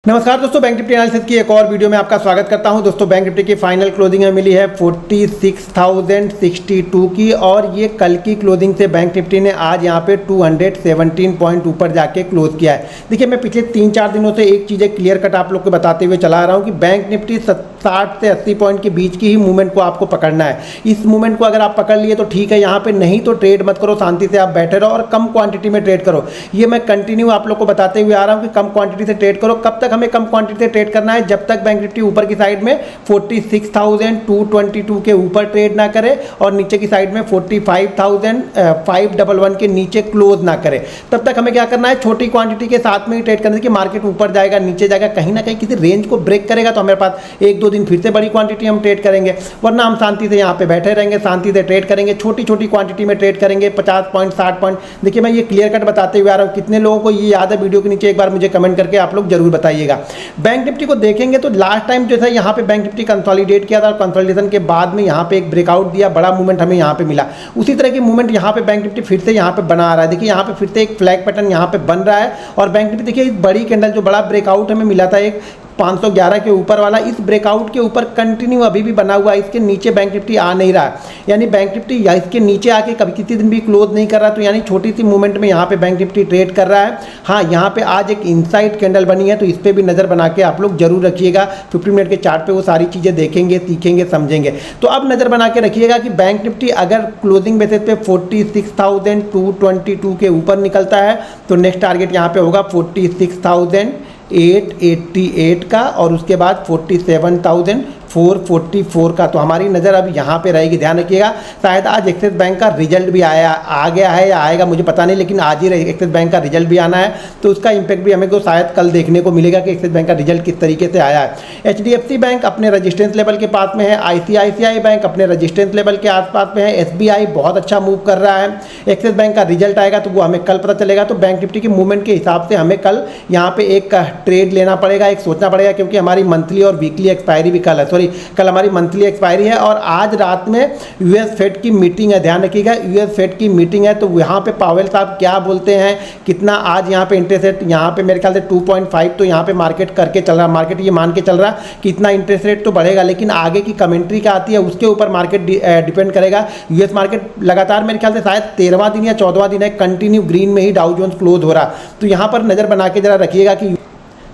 नमस्कार दोस्तों, bank Nifty analysis की एक और वीडियो में आपका स्वागत करता हूं। दोस्तों बैंक निफ्टी की फाइनल क्लोजिंग में मिली है 46,062 की, और ये कल की क्लोजिंग से बैंक निफ्टी ने आज यहां पे 217 पॉइंट ऊपर जाके क्लोज किया है। देखिए, मैं पिछले 3-4 दिनों से एक चीज़ें क्लियर कट आप लोग को बताते हुए चला रहा हूं कि बैंक निफ्टी 60 से 80 पॉइंट के बीच की ही मूवमेंट को आपको पकड़ना है। इस मूवमेंट को अगर आप पकड़ लिए तो ठीक है, यहाँ पे नहीं तो ट्रेड मत करो, शांति से आप बैठे रहो और कम क्वांटिटी में ट्रेड करो। ये मैं कंटिन्यू आप लोग को बताते हुए आ रहा हूँ कि कम क्वांटिटी से ट्रेड करो। कब तक हमें कम क्वांटिटी से ट्रेड करना है? जब तक बैंक निफ्टी ऊपर की साइड में 46,222 के ऊपर ट्रेड ना करे और नीचे की साइड में 45,511 के नीचे क्लोज ना करे, तब तक हमें क्या करना है? छोटी क्वांटिटी के साथ में ही ट्रेड करने की। मार्केट ऊपर जाएगा, नीचे जाएगा, कहीं ना कहीं किसी रेंज को ब्रेक करेगा तो हमारे पास 1-2 दिन फिर से बड़ी क्वांटिटी हम ट्रेड करेंगे, वरना हम शांति से यहाँ पे बैठे रहेंगे, शांति से ट्रेड करेंगे, छोटी छोटी क्वांटिटी में ट्रेड करेंगे, 50 पॉइंट 60 पॉइंट। देखिए, मैं ये क्लियर कट बताते हुए आ रहा हूँ। कितने लोगों को ये याद है? वीडियो के नीचे एक बार मुझे कमेंट करके आप लोग जरूर बताइएगा। बैंक निफ्टी को देखेंगे तो लास्ट टाइम जो है यहाँ पे बैंक निफ्टी कंसोलिडेट किया था और कंसोलिडेशन के बाद में यहाँ पे एक ब्रेकआउट दिया, बड़ा मूवमेंट हमें यहाँ पे मिला। उसी तरह की मूवमेंट यहाँ पे बैंक निफ्टी फिर से यहाँ पे बना रहा है। देखिए, यहाँ पे फिर से एक फ्लैग पैटर्न यहाँ पे बन रहा है और बैंक निफ्टी देखिए बड़ी कैंडल जो बड़ा ब्रेकआउट हमें मिला था एक 511 के ऊपर वाला, इस ब्रेकआउट के ऊपर कंटिन्यू अभी भी बना हुआ है। इसके नीचे बैंक निफ्टी आ नहीं रहा है, यानी बैंक निफ्टी या इसके नीचे आके कभी किसी दिन भी क्लोज नहीं कर रहा, तो यानी छोटी सी मूवमेंट में यहाँ पे बैंक निफ्टी ट्रेड कर रहा है। हाँ, यहाँ पे आज एक इनसाइड कैंडल बनी है, तो इस पर भी नज़र बना के आप लोग जरूर रखिएगा। 15 मिनट के चार्ट पे वो सारी चीज़ें देखेंगे, सीखेंगे, समझेंगे। तो अब नज़र बना के रखिएगा कि बैंक निफ्टी अगर क्लोजिंग बेसिस पे 46,222 के ऊपर निकलता है तो नेक्स्ट टारगेट यहाँ पे होगा 46,888 का, और उसके बाद 47,444 का। तो हमारी नज़र अब यहाँ पे रहेगी। ध्यान रखिएगा, शायद आज एक्सिस बैंक का रिजल्ट भी आ गया है या आएगा मुझे पता नहीं, लेकिन आज ही एक्सिस बैंक का रिजल्ट भी आना है, तो उसका इंपैक्ट भी हमें को शायद कल देखने को मिलेगा कि एक्सिस बैंक का रिजल्ट किस तरीके से आया है। HDFC बैंक अपने रजिस्टेंस लेवल के पास में है, ICICI बैंक अपने रजिस्टेंस लेवल के आसपास में है, SBI बहुत अच्छा मूव कर रहा है। एक्सिस बैंक का रिजल्ट आएगा तो वो हमें कल पता चलेगा। तो बैंक निफ्टी की मूवमेंट के हिसाब से हमें कल यहाँ पे एक ट्रेड लेना पड़ेगा, एक सोचना पड़ेगा, क्योंकि हमारी मंथली और वीकली एक्सपायरी भी कल है। कल हमारी मंथली एक्सपायरी है और आज रात में यूएस फेड की मीटिंग है। ध्यान रखिएगा, यूएस फेड की मीटिंग है, तो यहाँ पे पावेल साहब क्या बोलते हैं, कितना आज यहाँ पे इंटरेस्ट रेट, यहाँ पे मेरे ख्याल से 2.5 तो यहाँ पे मार्केट करके चल रहा है। मार्केट ये मान के चल रहा कि इतना इंटरेस्ट रेट तो बढ़ेगा, लेकिन आगे की कमेंट्री क्या आती है उसके ऊपर मार्केट डिपेंड करेगा। यूएस मार्केट लगातार मेरे ख्याल से शायद 13वां दिन या 14वां दिन है कंटिन्यू ग्रीन में ही डाउ जोन्स क्लोज हो रहा, तो यहाँ पर नज़र बना के जरा रखिएगा कि।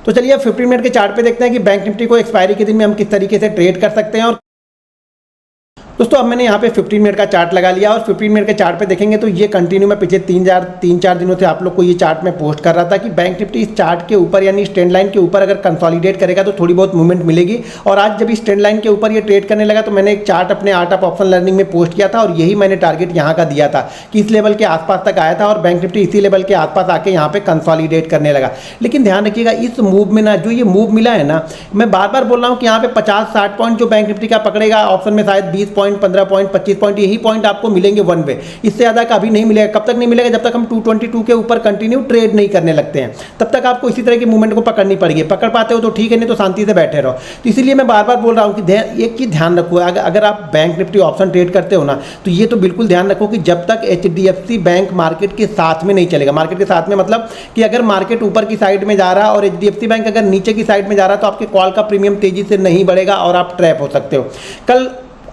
तो चलिए 15 मिनट के चार्ट पे देखते हैं कि बैंक निफ्टी को एक्सपायरी के दिन में हम किस तरीके से ट्रेड कर सकते हैं। और दोस्तों, अब मैंने यहाँ पे 15 मिनट का चार्ट लगा लिया और 15 मिनट के चार्ट पे देखेंगे तो ये कंटिन्यू मैं पिछले 3-4 दिनों से आप लोग को ये चार्ट में पोस्ट कर रहा था कि बैंक निफ्टी इस चार्ट के ऊपर यानी इस ट्रेंड लाइन के ऊपर अगर कंसोलिडेट करेगा तो थोड़ी बहुत मूवमेंट मिलेगी। और आज जब इस ट्रेंड लाइन के ऊपर ये ट्रेड करने लगा तो मैंने एक चार्ट अपने आर्ट ऑफ ऑप्शन लर्निंग में पोस्ट किया था और यही मैंने टारगेट यहाँ का दिया था कि इस लेवल के आसपास तक आया था और बैंक निफ्टी इसी लेवल के आसपास आके यहाँ पे कंसोलिडेट करने लगा। लेकिन ध्यान रखिएगा, इस मूव में ना जो ये मूव मिला है ना, मैं बार बार बोल रहा हूँ कि यहाँ पे 50-60 पॉइंट जो बैंक निफ्टी का पकड़ेगा ऑप्शन में, शायद 20 पॉइंट, 15 पॉइंट, 25 पॉइंट, यही पॉइंट आपको मिलेंगे वन वे। इससे ज्यादा कभी नहीं मिलेगा। कब तक नहीं मिलेगा? जब तक हम 222 के ऊपर कंटिन्यू ट्रेड नहीं करने लगते हैं, तब तक आपको इसी तरह की मूवमेंट को पकड़नी पड़ेगी। पकड़ पाते हो तो ठीक है, नहीं तो शांति से बैठे रहो। तो इसीलिए मैं बार बार बोल रहा हूं कि एक चीज ध्यान रखो, अगर आप बैंक निफ्टी ऑप्शन ट्रेड करते हो ना, तो ये तो बिल्कुल ध्यान रखो कि जब तक HDFC बैंक मार्केट के साथ में नहीं चलेगा। मार्केट के साथ में मतलब कि अगर मार्केट ऊपर की साइड में जा रहा है और HDFC बैंक अगर नीचे की साइड में जा रहा है तो आपके कॉल का प्रीमियम तेजी से नहीं बढ़ेगा और आप ट्रैप हो सकते हो। कल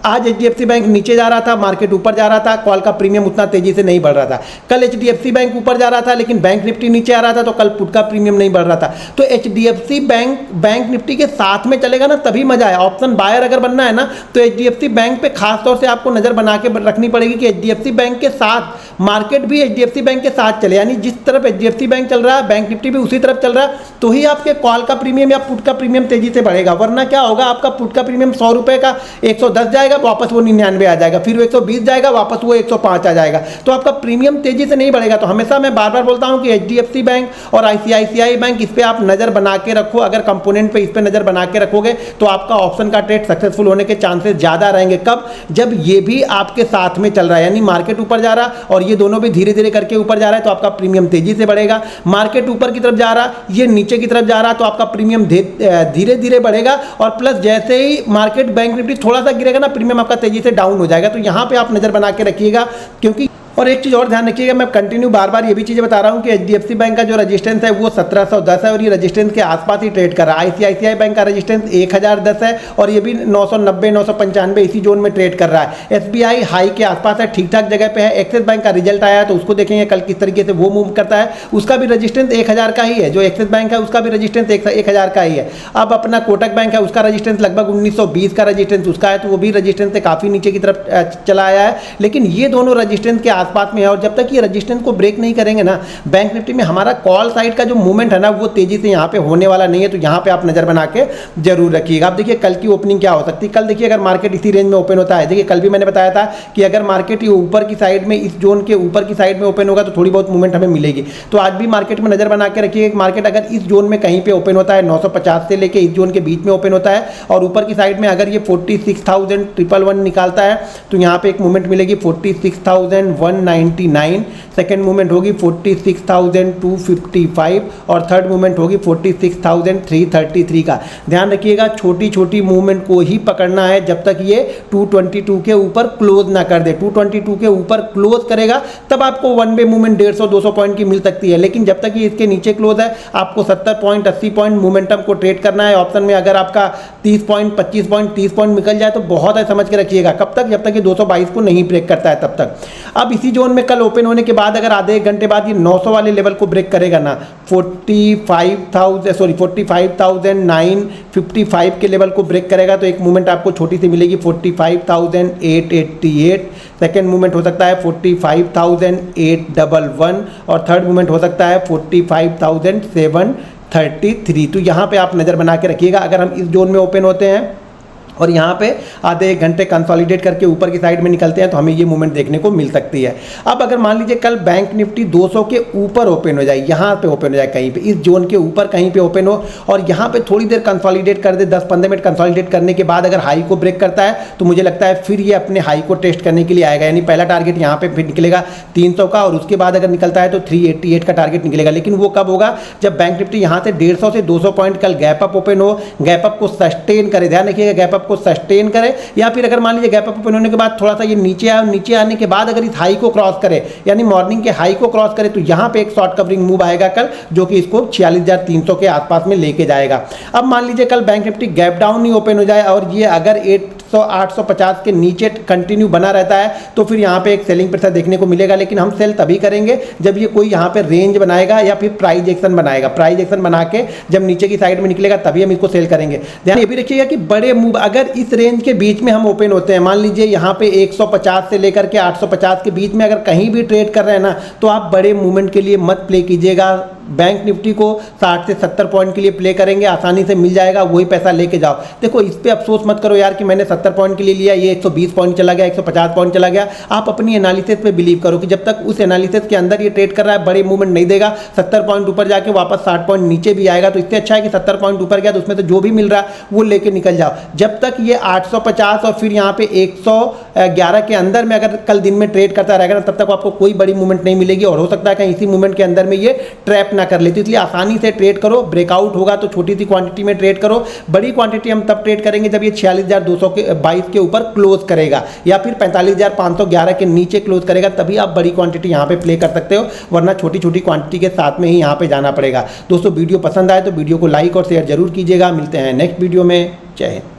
आज HDFC बैंक नीचे जा रहा था, मार्केट ऊपर जा रहा था, कॉल का प्रीमियम उतना तेजी से नहीं बढ़ रहा था। कल HDFC बैंक ऊपर जा रहा था लेकिन बैंक निफ्टी नीचे आ रहा था, तो कल पुट का प्रीमियम नहीं बढ़ रहा था। तो HDFC बैंक निफ्टी के साथ में चलेगा ना, तभी मजा है। ऑप्शन बायर अगर बनना है ना, तो HDFC बैंक पे खास तौर से आपको नजर बना के रखनी पड़ेगी कि HDFC बैंक के साथ मार्केट भी HDFC बैंक के साथ चले, यानी जिस तरफ HDFC बैंक चल रहा है बैंक निफ्टी भी उसी तरफ चल रहा है, तो ही आपके कॉल का प्रीमियम या पुट का प्रीमियम तेजी से बढ़ेगा। वरना क्या होगा, आपका पुट का प्रीमियम 100 रुपए का 110 जाएगा, वापस वो 99 आ जाएगा, फिर वो 120 जाएगा, वापस वो 105 आ जाएगा, तो आपका प्रीमियम तेजी से नहीं बढ़ेगा। तो हमेशा मैं बार बार बोलता हूं कि HDFC बैंक और ICICI बैंक, इस पे आप नजर बना के रखो। अगर कंपोनेंट पे इस पे नजर बना के रखोगे तो आपका ऑप्शन का ट्रेड सक्सेसफुल होने के चांसेस ज्यादा रहेंगे। कब? जब ये भी आपके साथ में चल रहा है, यानी मार्केट ऊपर जा रहा और ये दोनों भी धीरे धीरे करके ऊपर जा रहा है, तो आपका प्रीमियम तेजी से बढ़ेगा। मार्केट ऊपर की तरफ जा रहा, ये नीचे की तरफ जा रहा, तो आपका प्रीमियम धीरे धीरे बढ़ेगा। और प्लस जैसे ही मार्केट बैंक निफ्टी थोड़ा सा गिरेगा ना, प्रीमियम आपका तेजी से डाउन हो जाएगा। तो यहाँ पे आप नजर बना के रखिएगा, क्योंकि और एक चीज़ और ध्यान रखिएगा, मैं कंटिन्यू बार बार ये भी चीज़ें बता रहा हूँ कि एचडीएफसी बैंक का जो रजिस्टेंस है वो 1710 है और ये रजिस्टेंस के आसपास ही ट्रेड कर रहा है। आईसीआईसीआई बैंक का रजिस्टेंस 1010 है और ये भी 990 995 इसी जोन में ट्रेड कर रहा है। एसबीआई हाई के आसपास है, ठीक ठाक जगह पे है। एक्सिस बैंक का रिजल्ट आया है तो उसको देखेंगे कल किस तरीके से वो मूव करता है। उसका भी रजिस्टेंस 1000 का ही है। जो एक्सिस बैंक है उसका भी रजिस्टेंस 1000 का ही है। अब अपना कोटक बैंक है उसका रजिस्टेंस लगभग 1920 का रजिस्टेंस उसका है, तो वो भी रजिस्टेंस से काफ़ी नीचे की तरफ चला आया है। लेकिन ये दोनों रजिस्टेंस के आसपास में है और जब तक ये रजिस्टेंस को ब्रेक नहीं करेंगे ना, बैंक निफ्टी में हमारा कॉल साइड का जो मूवमेंट है ना वो तेजी से यहाँ पे होने वाला नहीं है। तो यहाँ पे आप नजर बना के जरूर रखिएगा। अब देखिए कल की ओपनिंग क्या हो सकती है। कल देखिए अगर मार्केट इसी रेंज में ओपन होता है, देखिए कल भी मैंने बताया था कि अगर मार्केट ये ऊपर की साइड में, इस जोन के ऊपर की साइड में ओपन होगा तो थोड़ी बहुत मूवमेंट हमें मिलेगी। तो आज भी मार्केट में नजर बना के रखिए। मार्केट अगर इस जोन में कहीं पे ओपन होता है 950 से लेके इस जोन के बीच में ओपन होता है और ऊपर की साइड में अगर ये 46,111 निकालता है तो यहाँ पे एक मूवमेंट मिलेगी 46,199, सेकेंड मूवमेंट होगी 46,255 और थर्ड मूवमेंट होगी 46,333 का। ध्यान रखिएगा छोटी छोटी मूवमेंट को ही पकड़ना है जब तक ये 222 के ऊपर क्लोज ना कर दे। 222 के ऊपर क्लोज करेगा तब आपको वन वे मूवमेंट 150-200 पॉइंट की मिल सकती है। लेकिन जब तक ये इसके नीचे क्लोज है आपको 70 पॉइंट 80 पॉइंट मोमेंटम को ट्रेड करना है। ऑप्शन में अगर आपका 30 पॉइंट 25 पॉइंट 30 पॉइंट निकल जाए तो बहुत है, समझ के रखिएगा। कब तक? जब तक ये 222 को नहीं ब्रेक करता है तब तक। अब इसी जोन में कल ओपन होने के बाद अगर आधे एक घंटे बाद ये 900 वाले लेवल को ब्रेक करेगा ना, 45,955 के लेवल को ब्रेक करेगा तो एक मूवमेंट आपको छोटी सी मिलेगी 45,888, सेकेंड मूवमेंट हो सकता है 45,811 और थर्ड मूवमेंट हो सकता है 45,733। तो यहाँ पे आप नज़र बना के रखिएगा। अगर हम इस जोन में ओपन होते हैं और यहाँ पे आधे एक घंटे कंसोलिडेट करके ऊपर की साइड में निकलते हैं तो हमें ये मूवमेंट देखने को मिल सकती है। अब अगर मान लीजिए कल बैंक निफ्टी 200 के ऊपर ओपन हो जाए, यहाँ पे ओपन हो जाए कहीं पे, इस जोन के ऊपर कहीं पे ओपन हो और यहाँ पे थोड़ी देर कंसोलिडेट कर दे, 10-15 मिनट कंसोलिडेट करने के बाद अगर हाई को ब्रेक करता है तो मुझे लगता है फिर ये अपने हाई को टेस्ट करने के लिए आएगा। यानी पहला टारगेट यहाँ पे फिर निकलेगा 300 का और उसके बाद अगर निकलता है तो 388 का टारगेट निकलेगा। लेकिन वो कब होगा? जब बैंक निफ्टी यहाँ से 150 से 200 पॉइंट कल गैप अप ओपन हो, गैप अप को सस्टेन करे। ध्यान रखिएगा गैप अप को सस्टेन करे या फिर अगर मान लीजिए गैप अप ओपन होने के बाद थोड़ा सा ये नीचे आए, नीचे आने के बाद अगर इस हाई को क्रॉस करे यानी मॉर्निंग के हाई को क्रॉस करे तो यहाँ पे एक शॉर्ट कवरिंग मूव आएगा कल जो कि इसको 46,300 के आसपास में लेके जाएगा। अब मान लीजिए कल बैंक निफ्टी गैप डाउन ही ओपन हो जाए और ये अगर 850 के नीचे कंटिन्यू बना रहता है तो फिर यहाँ पे एक सेलिंग प्रेशर देखने को मिलेगा। लेकिन हम सेल तभी करेंगे जब ये कोई यहाँ पे रेंज बनाएगा या फिर प्राइस एक्शन बनाएगा। प्राइस एक्शन बना के जब नीचे की साइड में निकलेगा तभी हम इसको सेल करेंगे। ध्यान ये भी रखिएगा कि बड़े मूव अगर इस रेंज के बीच में हम ओपन होते हैं, मान लीजिए यहाँ पे 150 से लेकर के 850 के बीच में अगर कहीं भी ट्रेड कर रहे हैं ना तो आप बड़े मूवमेंट के लिए मत प्ले कीजिएगा। बैंक निफ्टी को 60 से 70 पॉइंट के लिए प्ले करेंगे, आसानी से मिल जाएगा, वही पैसा लेके जाओ। देखो इस पे अफसोस मत करो यार कि मैंने 70 पॉइंट के लिए लिया, ये 120 पॉइंट चला गया, 150 पॉइंट चला गया। आप अपनी एनालिसिस पे बिलीव करो कि जब तक उस एनालिसिस के अंदर ये ट्रेड कर रहा है बड़े मूवमेंट नहीं देगा, 70 पॉइंट ऊपर जाके वापस 60 पॉइंट नीचे भी आएगा। तो इससे अच्छा है कि 70 पॉइंट ऊपर गया तो उसमें तो जो भी मिल रहा है वो लेके निकल जाओ। जब तक ये 850 और फिर यहाँ पे 111 के अंदर में अगर कल दिन में ट्रेड करता रहेगा ना तब तक आपको कोई बड़ी मूवमेंट नहीं मिलेगी और हो सकता है कहीं इसी मूवमेंट के अंदर में ये ट्रैप ना कर ले। तो इसलिए आसानी से ट्रेड करो। ब्रेकआउट होगा तो छोटी सी क्वांटिटी में ट्रेड करो। बड़ी क्वांटिटी हम तब ट्रेड करेंगे जब ये 46,222 के ऊपर क्लोज करेगा या फिर 45,511 के नीचे क्लोज करेगा, तभी आप बड़ी क्वांटिटी यहाँ पे प्ले कर सकते हो, वरना छोटी छोटी क्वांटिटी के साथ में ही यहाँ पे जाना पड़ेगा। दोस्तों वीडियो पसंद आए तो वीडियो को लाइक और शेयर जरूर कीजिएगा। मिलते हैं नेक्स्ट वीडियो में। जय हिंद।